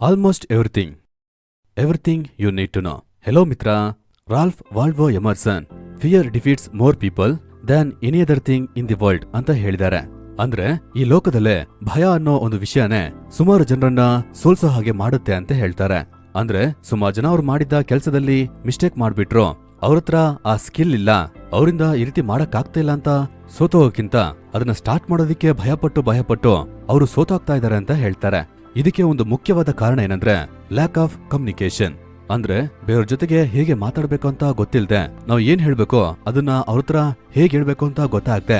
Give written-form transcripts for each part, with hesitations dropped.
Almost everything. Everything you need to know. Hello Mitra. Ralph Waldo Emerson fear defeats more people than any other thing in the world ಅಂತ ಹೇಳಿದ್ದಾರೆ. ಅಂದ್ರೆ ಈ ಲೋಕದಲ್ಲೇ ಭಯ ಅನ್ನೋ ಒಂದು ವಿಷಯನೇ ಸುಮಾರು ಜನರನ್ನ ಸೋಲ್ಸೋ ಹಾಗೆ ಮಾಡುತ್ತೆ ಅಂತ ಹೇಳ್ತಾರೆ. ಅಂದ್ರೆ ಸುಮಾರು ಜನ ಅವ್ರು ಮಾಡಿದ್ದ ಕೆಲಸದಲ್ಲಿ ಮಿಸ್ಟೇಕ್ ಮಾಡ್ಬಿಟ್ರು, ಅವ್ರತ್ರ ಆ ಸ್ಕಿಲ್ ಇಲ್ಲ, ಅವರಿಂದ ಈ ರೀತಿ ಮಾಡಕ್ ಆಗ್ತಾ ಇಲ್ಲ ಅಂತ ಸೋತೋಗೋಕ್ಕಿಂತ ಅದನ್ನ ಸ್ಟಾರ್ಟ್ ಮಾಡೋದಿಕ್ಕೆ ಭಯಪಟ್ಟು ಅವರು ಸೋತೋಗ್ತಾ ಇದಾರೆ ಅಂತ ಹೇಳ್ತಾರೆ. ಇದಕ್ಕೆ ಒಂದು ಮುಖ್ಯವಾದ ಕಾರಣ ಏನಂದ್ರೆ ಲ್ಯಾಕ್ ಆಫ್ ಕಮ್ಯುನಿಕೇಶನ್. ಅಂದ್ರೆ ಬೇರೆಯವ್ರ ಜೊತೆಗೆ ಹೇಗೆ ಮಾತಾಡ್ಬೇಕು ಅಂತ ಗೊತ್ತಿಲ್ದೆ ನಾವು ಏನ್ ಹೇಳ್ಬೇಕೋ ಅದನ್ನ ಅವ್ರ ಹತ್ರ ಹೇಗೆ ಹೇಳ್ಬೇಕು ಅಂತ ಗೊತ್ತಾಗ್ದೆ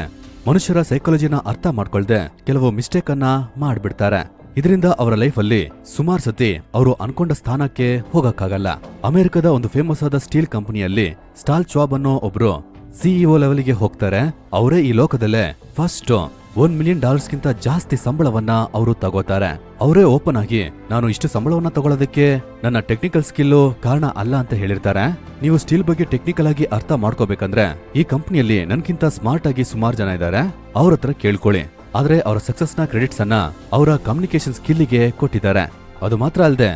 ಮನುಷ್ಯರ ಸೈಕಾಲಜಿನ ಅರ್ಥ ಮಾಡ್ಕೊಳ್ದೆ ಕೆಲವು ಮಿಸ್ಟೇಕ್ ಅನ್ನ ಮಾಡ್ಬಿಡ್ತಾರೆ. ಇದರಿಂದ ಅವರ ಲೈಫ್ ಅಲ್ಲಿ ಸುಮಾರು ಸತಿ ಅವರು ಅನ್ಕೊಂಡ ಸ್ಥಾನಕ್ಕೆ ಹೋಗಕ್ಕಾಗಲ್ಲ. ಅಮೆರಿಕದ ಒಂದು ಫೇಮಸ್ ಆದ ಸ್ಟೀಲ್ ಕಂಪನಿಯಲ್ಲಿ ಸ್ಟಾಲ್ ಶಾಬ್ ಅನ್ನೋ ಒಬ್ರು ಸಿಇಒ ಲೆವೆಲ್ಗೆ ಹೋಗ್ತಾರೆ. ಅವರೇ ಈ ಲೋಕದಲ್ಲೇ ಫಸ್ಟ್ $1 ಮಿಲಿಯನ್ ಗಿಂತ ಜಾಸ್ತಿ ಸಂಬಳವನ್ನ ಅವರು ತಗೋತಾರೆ. ಅವರೇ ಓಪನ್ ಆಗಿ ನಾನು ಇಷ್ಟು ಸಂಬಳವನ್ನ ತಗೊಳ್ಳೋದಕ್ಕೆ ನನ್ನ ಟೆಕ್ನಿಕಲ್ ಸ್ಕಿಲ್ ಕಾರಣ ಅಲ್ಲ ಅಂತ ಹೇಳಿರ್ತಾರೆ. ನೀವು ಸ್ಟೀಲ್ ಬಗ್ಗೆ ಟೆಕ್ನಿಕಲ್ ಆಗಿ ಅರ್ಥ ಮಾಡ್ಕೋಬೇಕಂದ್ರೆ ಈ ಕಂಪನಿಯಲ್ಲಿ ನನ್ಗಿಂತ ಸ್ಮಾರ್ಟ್ ಆಗಿ ಸುಮಾರು ಜನ ಇದ್ದಾರೆ, ಅವ್ರ ಹತ್ರ ಕೇಳ್ಕೊಳ್ಳಿ. ಆದ್ರೆ ಅವರ ಸಕ್ಸಸ್ ನ ಕ್ರೆಡಿಟ್ಸ್ ಅನ್ನ ಅವರ ಕಮ್ಯುನಿಕೇಶನ್ ಸ್ಕಿಲ್ಗೆ ಕೊಟ್ಟಿದ್ದಾರೆ. ಅದು ಮಾತ್ರ ಅಲ್ಲದೆ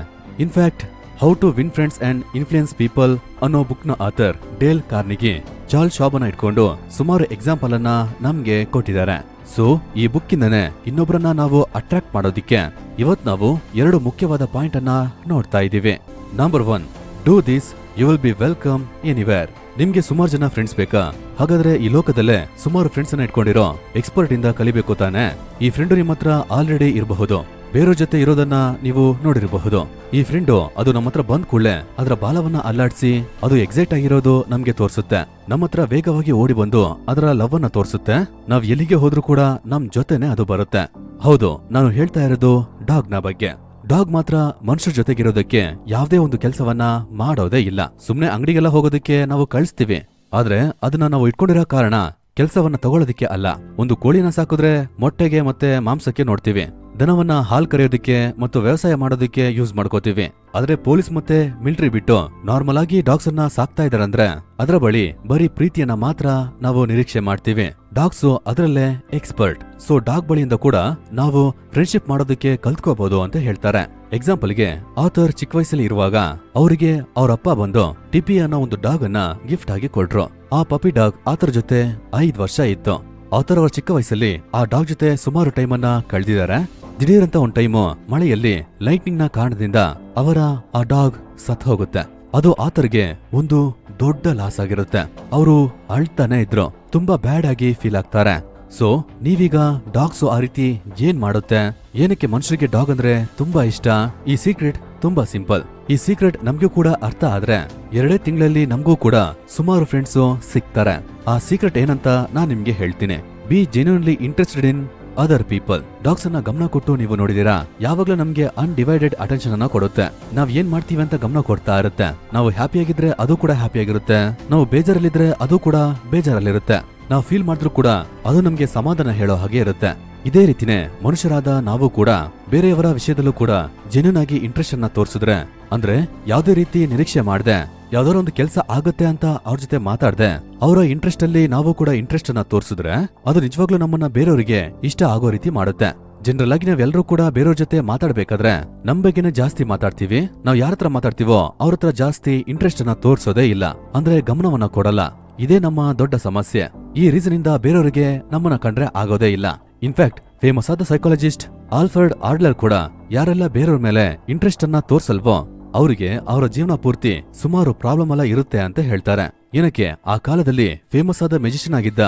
in fact how to win friends and influence people ಅನ್ನೋ ಬುಕ್ ನ author Dale Carnegie Charles Schwab ಅನ್ನ ಇಟ್ಕೊಂಡು ಸುಮಾರು ಎಕ್ಸಾಂಪಲ್ ಅನ್ನ ನಮ್ಗೆ ಕೊಟ್ಟಿದ್ದಾರೆ. ಸೊ ಈ ಬುಕ್ಕಿಂದನೇ ಇನ್ನೊಬ್ಬರನ್ನ ನಾವು ಅಟ್ರಾಕ್ಟ್ ಮಾಡೋದಿಕ್ಕೆ ಇವತ್ ನಾವು 2 ಮುಖ್ಯವಾದ ಪಾಯಿಂಟ್ ಅನ್ನ ನೋಡ್ತಾ ಇದೀವಿ. Number 1, do this you will be welcome anywhere. ನಿಮ್ಗೆ ಸುಮಾರು ಜನ ಫ್ರೆಂಡ್ಸ್ ಬೇಕಾ? ಹಾಗಾದ್ರೆ ಈ ಲೋಕದಲ್ಲೇ ಸುಮಾರು ಫ್ರೆಂಡ್ಸ್ ಅನ್ನ ಇಟ್ಕೊಂಡಿರೋ ಎಕ್ಸ್ಪರ್ಟ್ ಇಂದ ಕಲಿಬೇಕು ತಾನೆ. ಈ ಫ್ರೆಂಡ್ ನಿಮ್ಮ ಹತ್ರ ಆಲ್ರೆಡಿ ಇರಬಹುದು, ಬೇರೆಯವ್ರ ಜೊತೆ ಇರೋದನ್ನ ನೀವು ನೋಡಿರಬಹುದು. ಈ ಫ್ರೆಂಡು ಅದು ನಮ್ಮ ಹತ್ರ ಬಂದ್ ಕೂಡಲೇ ಅದರ ಬಾಲವನ್ನ ಅಲ್ಲಾಡ್ಸಿ ಅದು ಎಕ್ಸೈಟ್ ಆಗಿರೋದು ನಮ್ಗೆ ತೋರಿಸುತ್ತೆ. ನಮ್ಮ ಹತ್ರ ವೇಗವಾಗಿ ಓಡಿ ಬಂದು ಅದರ ಲವ್ ಅನ್ನ ತೋರಿಸುತ್ತೆ. ನಾವ್ ಎಲ್ಲಿಗೆ ಹೋದ್ರೂ ಕೂಡ ನಮ್ ಜೊತೆನೆ ಅದು ಬರುತ್ತೆ. ಹೌದು, ನಾನು ಹೇಳ್ತಾ ಇರೋದು ಡಾಗ್ ನ ಬಗ್ಗೆ. ಡಾಗ್ ಮಾತ್ರ ಮನುಷ್ಯರ ಜೊತೆಗಿರೋದಕ್ಕೆ ಯಾವುದೇ ಒಂದು ಕೆಲಸವನ್ನ ಮಾಡೋದೇ ಇಲ್ಲ. ಸುಮ್ನೆ ಅಂಗಡಿಗೆಲ್ಲ ಹೋಗೋದಕ್ಕೆ ನಾವು ಕಳಿಸ್ತೀವಿ, ಆದ್ರೆ ಅದನ್ನ ನಾವು ಇಟ್ಕೊಂಡಿರೋ ಕಾರಣ ಕೆಲಸವನ್ನ ತಗೊಳ್ಳೋದಿಕ್ಕೆ ಅಲ್ಲ. ಒಂದು ಕೋಳಿನ ಸಾಕಿದ್ರೆ ಮೊಟ್ಟೆಗೆ ಮತ್ತೆ ಮಾಂಸಕ್ಕೆ ನೋಡ್ತೀವಿ, ದನವನ್ನ ಹಾಲ್ ಕರೆಯೋದಿಕ್ಕೆ ಮತ್ತು ವ್ಯವಸಾಯ ಮಾಡೋದಿಕ್ಕೆ ಯೂಸ್ ಮಾಡ್ಕೋತೀವಿ. ಆದ್ರೆ ಪೊಲೀಸ್ ಮತ್ತೆ ಮಿಲಿಟರಿ ಬಿಟ್ಟು ನಾರ್ಮಲ್ ಆಗಿ ಡಾಗ್ಸ್ ಅನ್ನ ಸಾಕ್ತಾ ಇದಾರಂದ್ರೆ ಅದರ ಬಳಿ ಬರೀ ಪ್ರೀತಿಯನ್ನ ಮಾತ್ರ ನಾವು ನಿರೀಕ್ಷೆ ಮಾಡ್ತೀವಿ. ಡಾಗ್ಸ್ ಅದರಲ್ಲೇ ಎಕ್ಸ್ಪರ್ಟ್. ಸೊ ಡಾಗ್ ಬಳಿಯಿಂದ ಕೂಡ ನಾವು ಫ್ರೆಂಡ್ಶಿಪ್ ಮಾಡೋದಕ್ಕೆ ಕಲ್ತ್ಕೋಬಹುದು ಅಂತ ಹೇಳ್ತಾರೆ. ಎಕ್ಸಾಂಪಲ್ಗೆ ಆಥರ್ ಚಿಕ್ಕ ವಯಸ್ಸಲ್ಲಿ ಇರುವಾಗ ಅವರಿಗೆ ಅವ್ರ ಅಪ್ಪ ಬಂದು ಟಿಪಿ ಅನ್ನೋ ಒಂದು ಡಾಗ್ ಅನ್ನ ಗಿಫ್ಟ್ ಆಗಿ ಕೊಟ್ರು. ಆ ಪಪಿ ಡಾಗ್ ಆಥರ್ ಜೊತೆ 5 ವರ್ಷ ಇತ್ತು. ಆಥರ್ ಅವರ ಚಿಕ್ಕ ವಯಸ್ಸಲ್ಲಿ ಆ ಡಾಗ್ ಜೊತೆ ಸುಮಾರು ಟೈಮ್ ಅನ್ನ ಕಳೆದಿದ್ದಾರೆ. ದಿಢೀರಂತ ಒಂದ್ ಟೈಮು ಮಳೆಯಲ್ಲಿ ಲೈಟ್ನಿಂಗ್ ನ ಕಾರಣದಿಂದ ಅವರ ಆ ಡಾಗ್ ಸತ್ ಹೋಗುತ್ತೆ. ಅದು ಆತರ್ಗೆ ಒಂದು ದೊಡ್ಡ ಲಾಸ್ ಆಗಿರುತ್ತೆ. ಅವರು ಅಳ್ತಾನೆ ಇದ್ರು, ತುಂಬಾ ಬ್ಯಾಡ್ ಆಗಿ ಫೀಲ್ ಆಗ್ತಾರೆ. ಸೊ ನೀವೀಗ ಡಾಗ್ಸ್ ಆ ರೀತಿ ಏನ್ ಮಾಡುತ್ತೆ? ಏನಕ್ಕೆ ಮನುಷ್ಯರಿಗೆ ಡಾಗ್ ಅಂದ್ರೆ ತುಂಬಾ ಇಷ್ಟ? ಈ ಸೀಕ್ರೆಟ್ ತುಂಬಾ ಸಿಂಪಲ್. ಈ ಸೀಕ್ರೆಟ್ ನಮ್ಗೂ ಕೂಡ ಅರ್ಥ ಆದ್ರೆ 2 ತಿಂಗಳಲ್ಲಿ ನಮಗೂ ಕೂಡ ಸುಮಾರು ಫ್ರೆಂಡ್ಸ್ ಸಿಗ್ತಾರೆ. ಆ ಸೀಕ್ರೆಟ್ ಏನಂತ ನಾನ್ ನಿಮ್ಗೆ ಹೇಳ್ತೀನಿ. B genuinely interested in other people. Dogs ಅನ್ನ ಗಮನ ಕೊಟ್ಟು ನೀವು ನೋಡಿದೀರಾ, ಯಾವಾಗ್ಲೂ ನಮ್ಗೆ ಅನ್ಡಿವೈಡೆಡ್ ಅಟೆನ್ಷನ್ ಅನ್ನ ಕೊಡುತ್ತೆ. ನಾವ್ ಏನ್ ಮಾಡ್ತೀವಿ ಅಂತ ಗಮನ ಕೊಡ್ತಾ ಇರುತ್ತೆ. ನಾವು ಹ್ಯಾಪಿಯಾಗಿದ್ರೆ ಅದು ಕೂಡ ಹ್ಯಾಪಿಯಾಗಿರುತ್ತೆ, ನಾವು ಬೇಜಾರಲ್ಲಿದ್ರೆ ಅದು ಕೂಡ ಬೇಜಾರಲ್ಲಿರುತ್ತೆ. ನಾವು ಫೀಲ್ ಮಾಡಿದ್ರು ಕೂಡ ಅದು ನಮ್ಗೆ ಸಮಾಧಾನ ಹೇಳೋ ಹಾಗೆ ಇರುತ್ತೆ. ಇದೇ ರೀತಿನೇ ಮನುಷ್ಯರಾದ ನಾವು ಕೂಡ ಬೇರೆಯವರ ವಿಷಯದಲ್ಲೂ ಕೂಡ ಜೆನ್ಯೂನ್ ಆಗಿ ಇಂಟ್ರೆಸ್ಟ್ ಅನ್ನ ತೋರಿಸಿದ್ರೆ, ಅಂದ್ರೆ ಯಾವ್ದೇ ರೀತಿ ನಿರೀಕ್ಷೆ ಮಾಡ್ದೆ ಯಾವ್ದಾರ ಒಂದು ಕೆಲಸ ಆಗುತ್ತೆ ಅಂತ ಅವ್ರ ಜೊತೆ ಮಾತಾಡ್ದೆ ಅವರ ಇಂಟ್ರೆಸ್ಟ್ ಅಲ್ಲಿ ನಾವು ಕೂಡ ಇಂಟ್ರೆಸ್ಟ್ ಅನ್ನ ತೋರಿಸಿದ್ರೆ ಅದು ನಿಜವಾಗ್ಲೂ ನಮ್ಮನ್ನ ಬೇರೆಯವರಿಗೆ ಇಷ್ಟ ಆಗೋ ರೀತಿ ಮಾಡುತ್ತೆ. ಜನರಲ್ ಆಗಿ ನಾವೆಲ್ಲರೂ ಕೂಡ ಬೇರೆಯವ್ರ ಜೊತೆ ಮಾತಾಡ್ಬೇಕಾದ್ರೆ ನಮ್ ಬಗ್ಗೆನೇ ಜಾಸ್ತಿ ಮಾತಾಡ್ತೀವಿ. ನಾವ್ ಯಾರ ಹತ್ರ ಮಾತಾಡ್ತೀವೋ ಅವ್ರ ಹತ್ರ ಜಾಸ್ತಿ ಇಂಟ್ರೆಸ್ಟ್ ಅನ್ನ ತೋರ್ಸೋದೇ ಇಲ್ಲ, ಅಂದ್ರೆ ಗಮನವನ್ನ ಕೊಡಲ್ಲ. ಇದೇ ನಮ್ಮ ದೊಡ್ಡ ಸಮಸ್ಯೆ. ಈ ರೀಸನ್ ಇಂದ ಬೇರೆಯವರಿಗೆ ನಮ್ಮನ್ನ ಕಂಡ್ರೆ ಆಗೋದೇ ಇಲ್ಲ. ಇನ್ಫ್ಯಾಕ್ಟ್ ಫೇಮಸ್ ಆದ ಸೈಕಾಲಜಿಸ್ಟ್ ಆಲ್ಫರ್ಡ್ ಆಡ್ಲರ್ ಕೂಡ ಯಾರೆಲ್ಲ ಬೇರೆಯವ್ರ ಮೇಲೆ ಇಂಟ್ರೆಸ್ಟ್ ಅನ್ನ ತೋರ್ಸಲ್ವೋ ಅವರಿಗೆ ಅವರ ಜೀವನ ಪೂರ್ತಿ ಸುಮಾರು ಪ್ರಾಬ್ಲಮ್ ಎಲ್ಲ ಇರುತ್ತೆ ಅಂತ ಹೇಳ್ತಾರೆ. ಏನಕ್ಕೆ? ಆ ಕಾಲದಲ್ಲಿ ಫೇಮಸ್ ಆದ ಮ್ಯಾಜಿಷಿಯನ್ ಆಗಿದ್ದ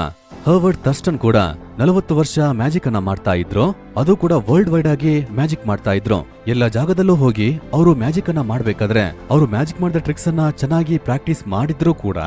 ಹರ್ವರ್ಡ್ ಥರ್ಸ್ಟನ್ ಕೂಡ 40 ವರ್ಷ ಮ್ಯಾಜಿಕ್ ಅನ್ನ ಮಾಡ್ತಾ ಇದ್ರು. ಅದು ಕೂಡ ವರ್ಲ್ಡ್ ವೈಡ್ ಆಗಿ ಮ್ಯಾಜಿಕ್ ಮಾಡ್ತಾ ಇದ್ರು. ಎಲ್ಲ ಜಾಗದಲ್ಲೂ ಹೋಗಿ ಅವರು ಮ್ಯಾಜಿಕ್ ಅನ್ನ ಮಾಡ್ಬೇಕಾದ್ರೆ ಅವರು ಮ್ಯಾಜಿಕ್ ಮಾಡಿದ ಟ್ರಿಕ್ಸ್ ಅನ್ನ ಚೆನ್ನಾಗಿ ಪ್ರಾಕ್ಟೀಸ್ ಮಾಡಿದ್ರು ಕೂಡ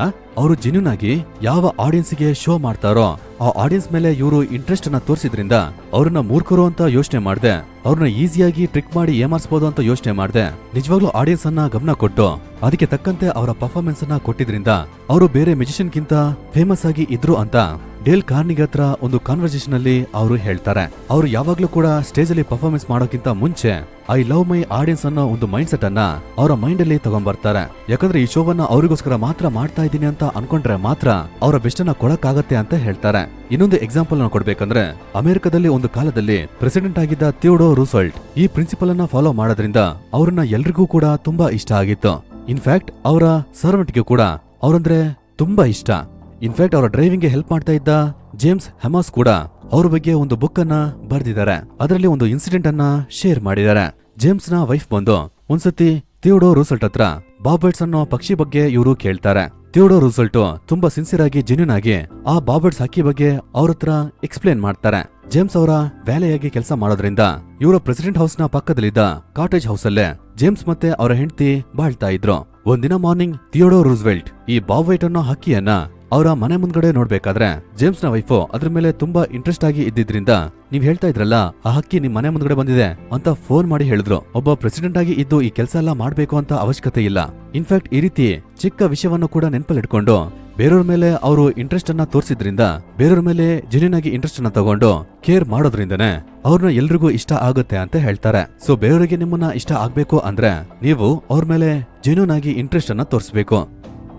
ಅವರು ಜೆನ್ಯೂನ್ ಆಗಿ ಯಾವ ಆಡಿಯನ್ಸ್ ಗೆ ಶೋ ಮಾಡ್ತಾರೋ ಆ ಆಡಿಯನ್ಸ್ ಮೇಲೆ ಇವರು ಇಂಟ್ರೆಸ್ಟ್ ಅನ್ನ ತೋರಿಸಿದ್ರಿಂದ ಅವ್ರನ್ನ ಮೂರ್ಖರು ಅಂತ ಯೋಚನೆ ಮಾಡ್ದೆ, ಅವ್ರನ್ನ ಈಸಿಯಾಗಿ ಟ್ರಿಕ್ ಮಾಡಿ ಏಮಾರಿಸಬಹುದು ಅಂತ ಯೋಚನೆ ಮಾಡ್ದೆ. ನಿಜವಾಗ್ಲೂ ಆಡಿಯನ್ಸ್ ಅನ್ನ ಗಮನ ಕೊಟ್ಟು ಅದಕ್ಕೆ ತಕ್ಕಂತೆ ಅವರ ಪರ್ಫಾರ್ಮೆನ್ಸ್ ಅನ್ನ ಕೊಟ್ಟಿದ್ರಿಂದ ಅವರು ಬೇರೆ ಮ್ಯೂಜಿಷಿಯನ್ ಗಿಂತ ಫೇಮಸ್ ಆಗಿ ಇದ್ರು ಅಂತ ಡೇಲ್ ಕಾರ್ನಿಗೆ ಹತ್ರ ಒಂದು ಕಾನ್ವರ್ಸೇಷನ್ ಅಲ್ಲಿ ಅವರು ಹೇಳ್ತಾರೆ, ಅವರು ಯಾವಾಗ್ಲೂ ಕೂಡ ಸ್ಟೇಜ್ ಅಲ್ಲಿ ಪರ್ಫಾರ್ಮೆನ್ಸ್ ಮಾಡೋಕ್ಕಿಂತ ಮುಂಚೆ ಐ ಲವ್ ಮೈ ಆಡಿಯನ್ಸ್ ಅನ್ನೋ ಒಂದು ಮೈಂಡ್ ಸೆಟ್ ಅನ್ನ ಅವರ ಮೈಂಡ್ ಅಲ್ಲಿ ತಗೊಂಡ್ಬರ್ತಾರೆ. ಯಾಕಂದ್ರೆ ಈ ಶೋವನ್ನ ಅವರಿಗೋಸ್ಕರ ಮಾತ್ರ ಮಾಡ್ತಾ ಇದ್ದೀನಿ ಅಂತ ಅನ್ಕೊಂಡ್ರೆ ಮಾತ್ರ ಅವರ ಬೆಸ್ಟ್ ಅನ್ನ ಕೊಡಕ್ಕಾಗತ್ತೆ ಅಂತ ಹೇಳ್ತಾರೆ. ಇನ್ನೊಂದು ಎಕ್ಸಾಂಪಲ್ ನ ಕೊಡ್ಬೇಕಂದ್ರೆ, ಅಮೆರಿಕದಲ್ಲಿ ಒಂದು ಕಾಲದಲ್ಲಿ ಪ್ರೆಸಿಡೆಂಟ್ ಆಗಿದ್ದ ಥಿಯೋಡೋರ್ ರೂಸ್ವೆಲ್ಟ್ ಈ ಪ್ರಿನ್ಸಿಪಲ್ ಅನ್ನ ಫಾಲೋ ಮಾಡೋದ್ರಿಂದ ಅವ್ರನ್ನ ಎಲ್ರಿಗೂ ಕೂಡ ತುಂಬಾ ಇಷ್ಟ ಆಗಿತ್ತು. ಇನ್ಫ್ಯಾಕ್ಟ್ ಅವರ ಸರ್ವೆಂಟ್ಗೆ ಕೂಡ ಅವ್ರಂದ್ರೆ ತುಂಬಾ ಇಷ್ಟ. ಇನ್ಫ್ಯಾಕ್ಟ್ ಅವರ ಡ್ರೈವಿಂಗ್ ಗೆ ಹೆಲ್ಪ್ ಮಾಡ್ತಾ ಇದ್ದ ಜೇಮ್ಸ್ ಹೆಮಾಸ್ ಕೂಡ ಅವ್ರ ಬಗ್ಗೆ ಒಂದು ಬುಕ್ ಅನ್ನ ಬರ್ದಿದ್ದಾರೆ. ಅದರಲ್ಲಿ ಒಂದು ಇನ್ಸಿಡೆಂಟ್ ಅನ್ನ ಶೇರ್ ಮಾಡಿದ್ದಾರೆ. ಜೇಮ್ಸ್ ನ ವೈಫ್ ಬಂದು ಒಂದ್ಸತಿ ಥಿಯೋಡೋರ್ ರೂಸ್ವೆಲ್ಟ್ ಹತ್ರ ಬಾಬರ್ಡ್ಸ್ ಅನ್ನೋ ಪಕ್ಷಿ ಬಗ್ಗೆ ಇವರು ಕೇಳ್ತಾರೆ. ಥಿಯೋಡೋರ್ ರೂಸ್ವೆಲ್ಟ್ ತುಂಬಾ ಸಿನ್ಸಿಯರ್ ಆಗಿ ಜೆನ್ಯೂನ್ ಆಗಿ ಆ ಬಾಬರ್ಡ್ಸ್ ಹಕ್ಕಿ ಬಗ್ಗೆ ಅವ್ರ ಹತ್ರ ಎಕ್ಸ್ಪ್ಲೇನ್ ಮಾಡ್ತಾರೆ. ಜೇಮ್ಸ್ ಅವರ ವ್ಯಾಲೆಯಾಗಿ ಕೆಲಸ ಮಾಡೋದ್ರಿಂದ ಇವರ ಪ್ರೆಸಿಡೆಂಟ್ ಹೌಸ್ ನ ಪಕ್ಕದಲ್ಲಿದ್ದ ಕಾಟೇಜ್ ಹೌಸ್ ಅಲ್ಲೇ ಜೇಮ್ಸ್ ಮತ್ತೆ ಅವರ ಹೆಂಡತಿ ಬಾಳ್ತಾ ಇದ್ರು. ಒಂದಿನ ಮಾರ್ನಿಂಗ್ ಥಿಯೋಡೋರ್ ರೂಸ್ವೆಲ್ಟ್ ಈ ಬಾಬ್ ವೈಟ್ ಅನ್ನೋ ಹಕ್ಕಿಯನ್ನ ಅವರ ಮನೆ ಮುಂದ್ಗಡೆ ನೋಡ್ಬೇಕಾದ್ರೆ ಜೇಮ್ಸ್ ನ ವೈಫ್ ಅದ್ರ ಮೇಲೆ ತುಂಬಾ ಇಂಟ್ರೆಸ್ಟ್ ಆಗಿ ಇದ್ದಿದ್ರಿಂದ, ನೀವ್ ಹೇಳ್ತಾ ಇದ್ರಲ್ಲ ಆ ಹಕ್ಕಿ ನಿಮ್ ಮನೆ ಮುಂದ್ಗಡೆ ಬಂದಿದೆ ಅಂತ ಫೋನ್ ಮಾಡಿ ಹೇಳಿದ್ರು. ಒಬ್ಬ ಪ್ರೆಸಿಡೆಂಟ್ ಆಗಿ ಇದ್ದು ಈ ಕೆಲಸ ಎಲ್ಲ ಮಾಡ್ಬೇಕು ಅಂತ ಅವಶ್ಯಕತೆ ಇಲ್ಲ. ಇನ್ಫ್ಯಾಕ್ಟ್ ಈ ರೀತಿ ಚಿಕ್ಕ ವಿಷಯವನ್ನು ಕೂಡ ನೆನಪಲ್ಲಿ ಇಟ್ಕೊಂಡು ಬೇರೆಯವ್ರ ಮೇಲೆ ಅವರು ಇಂಟ್ರೆಸ್ಟ್ ಅನ್ನ ತೋರಿಸಿದ್ರಿಂದ, ಬೇರೆಯವ್ರ ಮೇಲೆ ಜೆನ್ಯೂನ್ ಆಗಿ ಇಂಟ್ರೆಸ್ಟ್ ಅನ್ನ ತಗೊಂಡು ಕೇರ್ ಮಾಡೋದ್ರಿಂದನೇ ಅವ್ರನ್ನ ಎಲ್ರಿಗೂ ಇಷ್ಟ ಆಗುತ್ತೆ ಅಂತ ಹೇಳ್ತಾರೆ. ಸೊ ಬೇರೆಯವರಿಗೆ ನಿಮ್ಮನ್ನ ಇಷ್ಟ ಆಗ್ಬೇಕು ಅಂದ್ರೆ ನೀವು ಅವ್ರ ಮೇಲೆ ಜೆನ್ಯೂನ್ ಆಗಿ ಇಂಟ್ರೆಸ್ಟ್ ಅನ್ನ ತೋರಿಸಬೇಕು.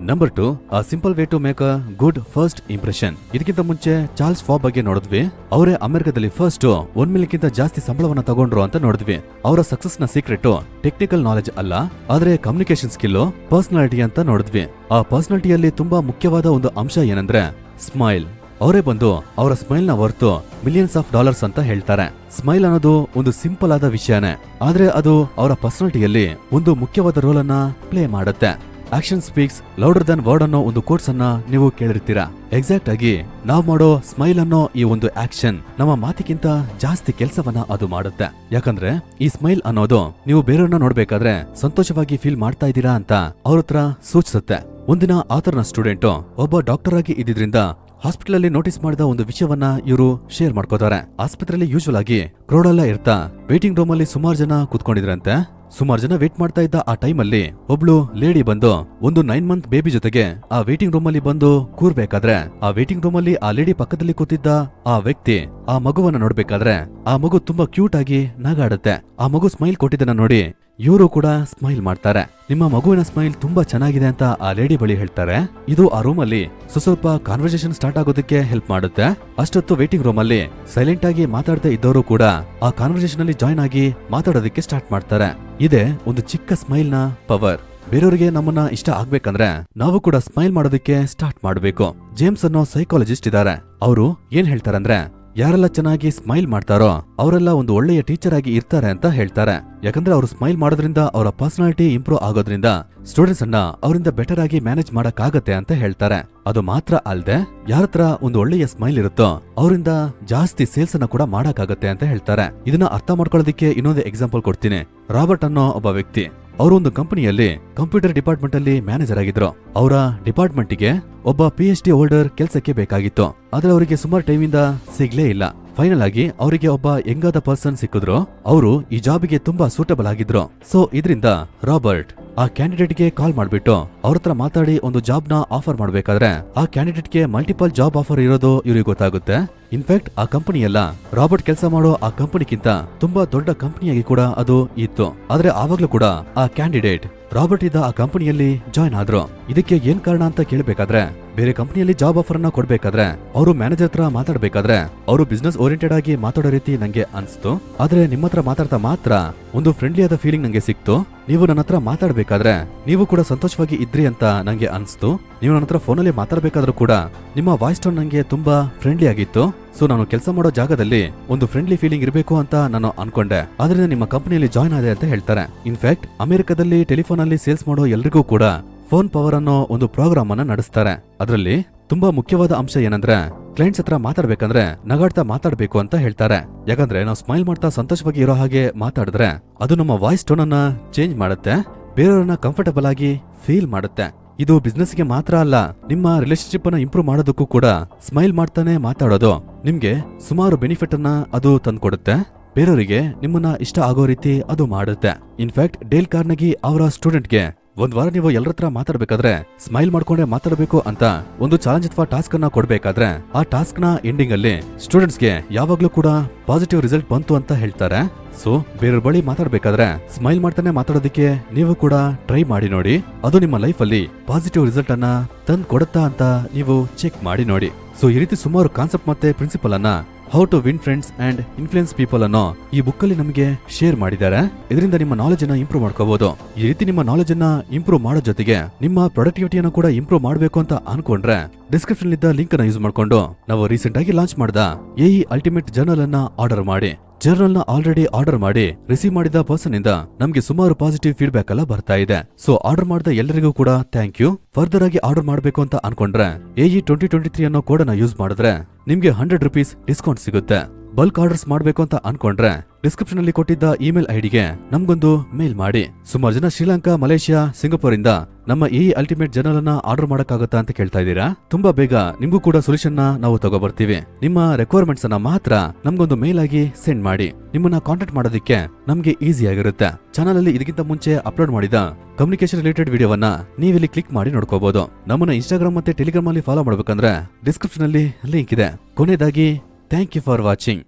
Number 2, a simple way to make a good first impression. ಇದಕ್ಕಿಂತ ಮುಂಚೆ ಚಾರ್ಲ್ಸ್ ಫಾಬ್ ಬಗ್ಗೆ ನೋಡಿದ್ವಿ. ಅವರೇ ಅಮೆರಿಕದಲ್ಲಿ ಫಸ್ಟ್ 1 ಮಿಲಿಯನ್ಗಿಂತ ಜಾಸ್ತಿ ಸಂಬಳವನ್ನ ತಗೊಂಡ್ರು ಅಂತ ನೋಡಿದ್ವಿ. ಅವರ ಸಕ್ಸಸ್ ನ ಸೀಕ್ರೆಟ್ ಟೆಕ್ನಿಕಲ್ ನಾಲೆಜ್ ಅಲ್ಲ, ಆದ್ರೆ ಕಮ್ಯುನಿಕೇಶನ್ ಸ್ಕಿಲ್, ಪರ್ಸನಾಲಿಟಿ ಅಂತ ನೋಡಿದ್ವಿ. ಆ ಪರ್ಸನಾಲಿಟಿಯಲ್ಲಿ ತುಂಬಾ ಮುಖ್ಯವಾದ ಒಂದು ಅಂಶ ಏನಂದ್ರೆ ಸ್ಮೈಲ್. ಅವರೇ ಬಂದು ಅವರ ಸ್ಮೈಲ್ ನ ವರ್ತು ಮಿಲಿಯನ್ಸ್ ಆಫ್ ಡಾಲರ್ಸ್ ಅಂತ ಹೇಳ್ತಾರೆ. ಸ್ಮೈಲ್ ಅನ್ನೋದು ಒಂದು ಸಿಂಪಲ್ ಆದ ವಿಷಯನೇ, ಆದ್ರೆ ಅದು ಅವರ ಪರ್ಸನಾಲಿಟಿಯಲ್ಲಿ ಒಂದು ಮುಖ್ಯವಾದ ರೋಲ್ ಅನ್ನ ಪ್ಲೇ ಮಾಡುತ್ತೆ. Action speaks louder than word ಅನ್ನೋ ಒಂದು ಕೋಟ್ಸ್ ಅನ್ನ ನೀವು ಕೇಳಿರ್ತೀರಾ. ಎಕ್ಸಾಕ್ಟ್ ಆಗಿ ನಾವ್ ಮಾಡೋ ಸ್ಮೈಲ್ ಅನ್ನೋ ಈ ಒಂದು ಆಕ್ಷನ್ ನಮ್ಮ ಮಾತಿಗಿಂತ ಜಾಸ್ತಿ ಕೆಲಸವನ್ನ ಅದು ಮಾಡುತ್ತೆ. ಯಾಕಂದ್ರೆ ಈ ಸ್ಮೈಲ್ ಅನ್ನೋದು ನೀವು ಬೇರೆಯವ್ರನ್ನ ನೋಡ್ಬೇಕಾದ್ರೆ ಸಂತೋಷವಾಗಿ ಫೀಲ್ ಮಾಡ್ತಾ ಇದ್ದೀರಾ ಅಂತ ಅವ್ರ ಹತ್ರ ಸೂಚಿಸುತ್ತೆ. ಒಂದಿನ ಆತರ್ನ ಸ್ಟೂಡೆಂಟ್ ಒಬ್ಬ ಡಾಕ್ಟರ್ ಆಗಿ ಇದ್ದಿದ್ರಿಂದ ಹಾಸ್ಪಿಟಲ್ ಅಲ್ಲಿ ನೋಟಿಸ್ ಮಾಡಿದ ಒಂದು ವಿಷಯವನ್ನ ಇವರು ಶೇರ್ ಮಾಡ್ಕೋತಾರೆ. ಆಸ್ಪತ್ರೆಯಲ್ಲಿ ಯೂಶುವಲ್ ಆಗಿ ಕ್ರೌಡ್ ಎಲ್ಲ ಇರ್ತಾ ವೇಟಿಂಗ್ ರೂಮ್ ಅಲ್ಲಿ ಸುಮಾರು ಜನ ಕೂತ್ಕೊಂಡಿದ್ರಂತೆ. ಸುಮಾರು ಜನ ವೇಟ್ ಮಾಡ್ತಾ ಇದ್ದ ಆ ಟೈಮ್ ಅಲ್ಲಿ ಒಬ್ಳು ಲೇಡಿ ಬಂದು ಒಂದು 9 ಮಂತ್ ಬೇಬಿ ಜೊತೆಗೆ ಆ ವೇಟಿಂಗ್ ರೂಮ್ ಅಲ್ಲಿ ಬಂದು ಕೂರ್ಬೇಕಾದ್ರೆ, ಆ ವೇಟಿಂಗ್ ರೂಮ್ ಅಲ್ಲಿ ಆ ಲೇಡಿ ಪಕ್ಕದಲ್ಲಿ ಕೂತಿದ್ದ ಆ ವ್ಯಕ್ತಿ ಆ ಮಗುವನ್ನ ನೋಡ್ಬೇಕಾದ್ರೆ ಆ ಮಗು ತುಂಬಾ ಕ್ಯೂಟ್ ಆಗಿ ನಗಾಡುತ್ತೆ. ಆ ಮಗು ಸ್ಮೈಲ್ ಕೊಟ್ಟಿದ್ದನ್ನ ನೋಡಿ ಇವರು ಕೂಡ ಸ್ಮೈಲ್ ಮಾಡ್ತಾರೆ. ನಿಮ್ಮ ಮಗುವಿನ ಸ್ಮೈಲ್ ತುಂಬಾ ಚೆನ್ನಾಗಿದೆ ಅಂತ ಆ ಲೇಡಿ ಬಳಿ ಹೇಳ್ತಾರೆ. ಇದು ಆ ರೂಮ್ ಅಲ್ಲಿ ಸ್ವಲ್ಪ ಕಾನ್ವರ್ಸೇಷನ್ ಸ್ಟಾರ್ಟ್ ಆಗೋದಕ್ಕೆ ಹೆಲ್ಪ್ ಮಾಡುತ್ತೆ. ಅಷ್ಟೊತ್ತು ವೇಟಿಂಗ್ ರೂಮ್ ಅಲ್ಲಿ ಸೈಲೆಂಟ್ ಆಗಿ ಮಾತಾಡದೆ ಇದ್ದವರು ಕೂಡ ಆ ಕಾನ್ವರ್ಸೇಷನ್ ಅಲ್ಲಿ ಜಾಯ್ನ್ ಆಗಿ ಮಾತಾಡೋದಕ್ಕೆ ಸ್ಟಾರ್ಟ್ ಮಾಡ್ತಾರೆ. ಇದೇ ಒಂದು ಚಿಕ್ಕ ಸ್ಮೈಲ್ ನ ಪವರ್. ಬೇರೆಯವರಿಗೆ ನಮ್ಮನ್ನ ಇಷ್ಟ ಆಗ್ಬೇಕಂದ್ರೆ ನಾವು ಕೂಡ ಸ್ಮೈಲ್ ಮಾಡೋದಕ್ಕೆ ಸ್ಟಾರ್ಟ್ ಮಾಡಬೇಕು. ಜೇಮ್ಸ್ ಅನ್ನೋ ಸೈಕಾಲಜಿಸ್ಟ್ ಇದ್ದಾರೆ. ಅವರು ಏನ್ ಹೇಳ್ತಾರಂದ್ರೆ, ಯಾರೆಲ್ಲ ಚೆನ್ನಾಗಿ ಸ್ಮೈಲ್ ಮಾಡ್ತಾರೋ ಅವರೆಲ್ಲ ಒಂದು ಒಳ್ಳೆಯ ಟೀಚರ್ ಆಗಿ ಇರ್ತಾರೆ ಅಂತ ಹೇಳ್ತಾರೆ. ಯಾಕಂದ್ರೆ ಅವರು ಸ್ಮೈಲ್ ಮಾಡೋದ್ರಿಂದ ಅವರ ಪರ್ಸನಾಲಿಟಿ ಇಂಪ್ರೂವ್ ಆಗೋದ್ರಿಂದ ಸ್ಟೂಡೆಂಟ್ಸ್ ಅನ್ನ ಅವರಿಂದ ಬೆಟರ್ ಆಗಿ ಮ್ಯಾನೇಜ್ ಮಾಡಕ್ಕಾಗತ್ತೆ ಅಂತ ಹೇಳ್ತಾರೆ. ಅದು ಮಾತ್ರ ಅಲ್ಲದೆ ಯಾರತ್ರ ಒಂದು ಒಳ್ಳೆಯ ಸ್ಮೈಲ್ ಇರುತ್ತೋ ಅವರಿಂದ ಜಾಸ್ತಿ ಸೇಲ್ಸ್ ಅನ್ನ ಕೂಡ ಮಾಡಕ್ಕಾಗತ್ತೆ ಅಂತ ಹೇಳ್ತಾರೆ. ಇದನ್ನ ಅರ್ಥ ಮಾಡ್ಕೊಳ್ಳೋದಕ್ಕೆ ಇನ್ನೊಂದು ಎಕ್ಸಾಂಪಲ್ ಕೊಡ್ತೀನಿ. ರಾಬರ್ಟ್ ಅನ್ನೋ ಒಬ್ಬ ವ್ಯಕ್ತಿ, ಅವರು ಒಂದು ಕಂಪನಿಯಲ್ಲಿ ಕಂಪ್ಯೂಟರ್ ಡಿಪಾರ್ಟ್ಮೆಂಟ್ ಅಲ್ಲಿ ಮ್ಯಾನೇಜರ್ ಆಗಿದ್ರು. ಅವರ ಡಿಪಾರ್ಟ್ಮೆಂಟ್ಗೆ ಒಬ್ಬ PhD ಹೋಲ್ಡರ್ ಕೆಲಸಕ್ಕೆ ಬೇಕಾಗಿತ್ತು. ಆದ್ರೆ ಅವರಿಗೆ ಸುಮಾರು ಟೈಮಿಂದ ಸಿಗ್ಲೇ ಇಲ್ಲ. ಫೈನಲ್ ಆಗಿ ಅವರಿಗೆ ಒಬ್ಬ ಯಂಗಾದ ಪರ್ಸನ್ ಸಿಕ್ಕಿದ್ರು. ಅವರು ಈ ಜಾಬ್ಗೆ ತುಂಬಾ ಸೂಟಬಲ್ ಆಗಿದ್ರು. ಸೊ ಇದರಿಂದ ರಾಬರ್ಟ್ ಆ ಕ್ಯಾಂಡಿಡೇಟ್ಗೆ ಕಾಲ್ ಮಾಡ್ಬಿಟ್ಟು ಅವ್ರ ಹತ್ರ ಮಾತಾಡಿ ಒಂದು ಜಾಬ್ ನ ಆಫರ್ ಮಾಡ್ಬೇಕಾದ್ರೆ ಆ ಕ್ಯಾಂಡಿಡೇಟ್ಗೆ ಮಲ್ಟಿಪಲ್ ಜಾಬ್ ಆಫರ್ ಇರೋದು ಇವ್ರಿಗೆ ಗೊತ್ತಾಗುತ್ತೆ. ಇನ್ಫ್ಯಾಕ್ಟ್ ಆ ಕಂಪನಿ ಎಲ್ಲ ರಾಬರ್ಟ್ ಕೆಲಸ ಮಾಡೋ ಆ ಕಂಪನಿಗಿಂತ ತುಂಬಾ ದೊಡ್ಡ ಕಂಪನಿಯಾಗಿ ಕೂಡ ಅದು ಇತ್ತು. ಆದ್ರೆ ಆವಾಗ್ಲೂ ಕೂಡ ಆ ಕ್ಯಾಂಡಿಡೇಟ್ ರಾಬರ್ಟ್ ಇದ್ದ ಆ ಕಂಪನಿಯಲ್ಲಿ ಜಾಯ್ನ್ ಆದ್ರು. ಇದಕ್ಕೆ ಏನ್ ಕಾರಣ ಅಂತ ಕೇಳಬೇಕಾದ್ರೆ, ಬೇರೆ ಕಂಪನಿಯಲ್ಲಿ ಜಾಬ್ ಆಫರ್ ಅನ್ನ ಕೊಡ್ಬೇಕಾದ್ರೆ ಅವರು ಮ್ಯಾನೇಜರ್ ಹತ್ರ ಮಾತಾಡ್ಬೇಕಾದ್ರೆ ಅವರು ಬಿಸ್ನೆಸ್ ಓರಿಯೆಂಟೆಡ್ ಆಗಿ ಮಾತಾಡೋ ರೀತಿ ನಂಗೆ ಅನ್ಸ್ತು. ಆದ್ರೆ ನಿಮ್ಮ ಹತ್ರ ಮಾತಾಡ್ತಾ ಮಾತ್ರ ಒಂದು ಫ್ರೆಂಡ್ಲಿ ಆದ ಫೀಲಿಂಗ್ ನಂಗೆ ಸಿಕ್ತು. ನೀವು ನನ್ನ ಹತ್ರ ಮಾತಾಡ್ಬೇಕಾದ್ರೆ ನೀವು ಕೂಡ ಸಂತೋಷವಾಗಿ ಇದ್ರಿ ಅಂತ ನಂಗೆ ಅನ್ಸ್ತು. ನೀವು ನನ್ನ ಹತ್ರ ಫೋನಲ್ಲಿ ಮಾತಾಡ್ಬೇಕಾದ್ರೂ ಕೂಡ ನಿಮ್ಮ ವಾಯ್ಸ್ ಟೋನ್ ನಂಗೆ ತುಂಬಾ ಫ್ರೆಂಡ್ಲಿ ಆಗಿತ್ತು. ಸೊ ನಾನು ಕೆಲಸ ಮಾಡೋ ಜಾಗದಲ್ಲಿ ಒಂದು ಫ್ರೆಂಡ್ಲಿ ಫೀಲಿಂಗ್ ಇರಬೇಕು ಅಂತ ನಾನು ಅನ್ಕೊಂಡೆ. ಆದ್ರಿಂದ ನಿಮ್ಮ ಕಂಪನಿಯಲ್ಲಿ ಜಾಯ್ನ್ ಆದೆ ಅಂತ ಹೇಳ್ತಾರೆ. ಇನ್ಫ್ಯಾಕ್ಟ್ ಅಮೆರಿಕದಲ್ಲಿ ಟೆಲಿಫೋನ್ ಅಲ್ಲಿ ಸೇಲ್ಸ್ ಮಾಡೋ ಎಲ್ರಿಗೂ ಕೂಡ ಫೋನ್ ಪವರ್ ಅನ್ನೋ ಒಂದು ಪ್ರೋಗ್ರಾಮ್ ಅನ್ನ ನಡೆಸ್ತಾರೆ. ಅದರಲ್ಲಿ ತುಂಬಾ ಮುಖ್ಯವಾದ ಅಂಶ ಏನಂದ್ರೆ, ಕ್ಲೈಂಟ್ಸ್ ಹತ್ರ ಮಾತಾಡ್ಬೇಕಂದ್ರೆ ನಗಾಡ್ತಾ ಮಾತಾಡ್ಬೇಕು ಅಂತ ಹೇಳ್ತಾರೆ. ಯಾಕಂದ್ರೆ ನಾವು ಸ್ಮೈಲ್ ಮಾಡ್ತಾ ಸಂತೋಷವಾಗಿ ಇರೋ ಹಾಗೆ ಮಾತಾಡಿದ್ರೆ ಅದು ನಮ್ಮ ವಾಯ್ಸ್ ಟೋನ್ ಅನ್ನ ಚೇಂಜ್ ಮಾಡುತ್ತೆ, ಬೇರೆಯವ್ರನ್ನ ಕಂಫರ್ಟಬಲ್ ಆಗಿ ಫೀಲ್ ಮಾಡುತ್ತೆ. ಇದು ಬಿಸ್ನೆಸ್ಗೆ ಮಾತ್ರ ಅಲ್ಲ, ನಿಮ್ಮ ರಿಲೇಶನ್ಶಿಪ್ ಅನ್ನ ಇಂಪ್ರೂವ್ ಮಾಡೋದಕ್ಕೂ ಕೂಡ ಸ್ಮೈಲ್ ಮಾಡ್ತಾನೆ ಮಾತಾಡೋದು ನಿಮ್ಗೆ ಸುಮಾರು ಬೆನಿಫಿಟ್ ಅನ್ನ ಅದು ತಂದ್ಕೊಡುತ್ತೆ. ಬೇರೆಯವರಿಗೆ ನಿಮ್ಮನ್ನ ಇಷ್ಟ ಆಗೋ ರೀತಿ ಅದು ಮಾಡುತ್ತೆ. ಇನ್ಫ್ಯಾಕ್ಟ್ ಡೇಲ್ ಕಾರ್ನೆಗಿ ಅವರ ಸ್ಟೂಡೆಂಟ್ಗೆ ಒಂದ್ ವಾರ ನೀವು ಎಲ್ಲರ ಹತ್ರ ಮಾತಾಡ್ಬೇಕಾದ್ರೆ ಸ್ಮೈಲ್ ಮಾಡ್ಕೊಂಡೆ ಮಾತಾಡಬೇಕು ಅಂತ ಒಂದು ಚಾಲೆಂಜ್ ಅಥವಾ ಟಾಸ್ಕ್ ಅನ್ನ ಕೊಡ್ಬೇಕಾದ್ರೆ ಆ ಟಾಸ್ಕ್ ನ ಎಂಡಿಂಗ್ ಅಲ್ಲಿ ಸ್ಟೂಡೆಂಟ್ಸ್ಗೆ ಯಾವಾಗ್ಲೂ ಕೂಡ ಪಾಸಿಟಿವ್ ರಿಸಲ್ಟ್ ಬಂತು ಅಂತ ಹೇಳ್ತಾರೆ. ಸೊ ಬೇರೆಯವ್ರ ಬಳಿ ಮಾತಾಡ್ಬೇಕಾದ್ರೆ ಸ್ಮೈಲ್ ಮಾಡ್ತಾನೆ ಮಾತಾಡೋದಕ್ಕೆ ನೀವು ಕೂಡ ಟ್ರೈ ಮಾಡಿ ನೋಡಿ. ಅದು ನಿಮ್ಮ ಲೈಫ್ ಅಲ್ಲಿ ಪಾಸಿಟಿವ್ ರಿಸಲ್ಟ್ ಅನ್ನ ತಂದ್ ಕೊಡುತ್ತಾ ಅಂತ ನೀವು ಚೆಕ್ ಮಾಡಿ ನೋಡಿ. ಸೊ ಈ ರೀತಿ ಸುಮಾರು ಕಾನ್ಸೆಪ್ಟ್ ಮತ್ತೆ ಪ್ರಿನ್ಸಿಪಲ್ ಅನ್ನ how to win friends and influence people ಅನ್ನೋ ಈ ಬುಕ್ ಅಲ್ಲಿ ನಮಗೆ ಶೇರ್ ಮಾಡಿದ್ದಾರೆ. ಇದರಿಂದ ನಿಮ್ಮ ನಾಲೆಜ್ ಅನ್ನ ಇಂಪ್ರೂವ್ ಮಾಡ್ಕೋಬಹುದು. ಈ ರೀತಿ ನಿಮ್ಮ ನಾಲೆಜ್ ಅನ್ನ ಇಂಪ್ರೂವ್ ಮಾಡೋ ಜೊತೆಗೆ ನಿಮ್ಮ ಪ್ರೊಡಕ್ಟಿವಿಟಿಯನ್ನು ಕೂಡ ಇಂಪ್ರೂವ್ ಮಾಡಬೇಕು ಅಂತ ಅನ್ಕೊಂಡ್ರೆ ಡಿಸ್ಕ್ರಿಪ್ಷನ್ ಇದ್ದ ಲಿಂಕ್ ಅನ್ನ ಯೂಸ್ ಮಾಡ್ಕೊಂಡು ನಾವು ರೀಸೆಂಟ್ ಆಗಿ ಲಾಂಚ್ ಮಾಡಿದ ಎಇ ಅಲ್ಟಿಮೇಟ್ ಜರ್ನಲ್ ಅನ್ನ ಆರ್ಡರ್ ಮಾಡಿ. ಜರ್ನಲ್ ನ ಆಲ್ರೆಡಿ ಆರ್ಡರ್ ಮಾಡಿ ರಿಸೀವ್ ಮಾಡಿದ ಪರ್ಸನ್ ಇಂದ ನಮ್ಗೆ ಸುಮಾರು ಪಾಸಿಟಿವ್ ಫೀಡ್ಬ್ಯಾಕ್ ಎಲ್ಲ ಬರ್ತಾ ಇದೆ. ಸೊ ಆರ್ಡರ್ ಮಾಡಿದ ಎಲ್ಲರಿಗೂ ಕೂಡ ಥ್ಯಾಂಕ್ ಯು. ಫರ್ದರ್ ಆಗಿ ಆರ್ಡರ್ ಮಾಡಬೇಕು ಅಂತ ಅನ್ಕೊಂಡ್ರೆ ಎಇ 2023 ಅನ್ನೋ ಕೋಡ್ ಅನ್ನ ಯೂಸ್ ಮಾಡಿದ್ರೆ ನಿಮ್ಗೆ 100 ರೂಪೀಸ್ ಡಿಸ್ಕೌಂಟ್ ಸಿಗುತ್ತೆ. ಬಲ್ಕ್ ಆರ್ಡರ್ಸ್ ಮಾಡಬೇಕು ಅಂತ ಅನ್ಕೊಂಡ್ರೆ ಡಿಸ್ಕ್ರಿಪ್ಷನ್ ಅಲ್ಲಿ ಕೊಟ್ಟಿದ್ದ ಇಮೇಲ್ ಐಡಿಗೆ ನಮ್ಗೊಂದು ಮೇಲ್ ಮಾಡಿ. ಸುಮಾರು ಜನ ಶ್ರೀಲಂಕಾ, ಮಲೇಷಿಯಾ, ಸಿಂಗಪುರ್ ಇಂದ ನಮ್ಮ ಈ ಅಲ್ಟಿಮೇಟ್ ಜರ್ನಲ್ ಅನ್ನ ಆರ್ಡರ್ ಮಾಡಕ್ಕಾಗತ್ತಾ ಅಂತ ಕೇಳ್ತಾ ಇದ್ದೀರಾ. ತುಂಬಾ ಬೇಗ ನಿಮ್ಗೂ ಕೂಡ ಸೊಲ್ಯೂಷನ್ ನಾವು ತಗೋಬರ್ತೀವಿ. ನಿಮ್ಮ ರಿಕ್ವೈರ್ಮೆಂಟ್ಸ್ ಅನ್ನ ಮಾತ್ರ ನಮ್ಗೊಂದು ಮೇಲ್ ಆಗಿ ಸೆಂಡ್ ಮಾಡಿ. ನಿಮ್ಮನ್ನ ಕಾಂಟ್ಯಾಕ್ಟ್ ಮಾಡೋದಕ್ಕೆ ನಮ್ಗೆ ಈಸಿ ಆಗಿರುತ್ತೆ. ಚಾನಲ್ ಅಲ್ಲಿ ಇದಕ್ಕಿಂತ ಮುಂಚೆ ಅಪ್ಲೋಡ್ ಮಾಡಿದ ಕಮ್ಯುನಿಕೇಶನ್ ರಿಲೇಟೆಡ್ ವಿಡಿಯೋವನ್ನ ನೀವಿಲ್ಲಿ ಕ್ಲಿಕ್ ಮಾಡಿ ನೋಡ್ಕೋಬಹುದು. ನಮ್ಮನ್ನ ಇನ್ಸ್ಟಾಗ್ರಾಮ್ ಮತ್ತೆ ಟೆಲಿಗ್ರಾಮ್ ಅಲ್ಲಿ ಫಾಲೋ ಮಾಡ್ಬೇಕಂದ್ರೆ ಡಿಸ್ಕ್ರಿಪ್ಷನ್ ಅಲ್ಲಿ ಲಿಂಕ್ ಇದೆ. ಕೊನೆಯದಾಗಿ ಥ್ಯಾಂಕ್ ಯು ಫಾರ್ ವಾಚಿಂಗ್.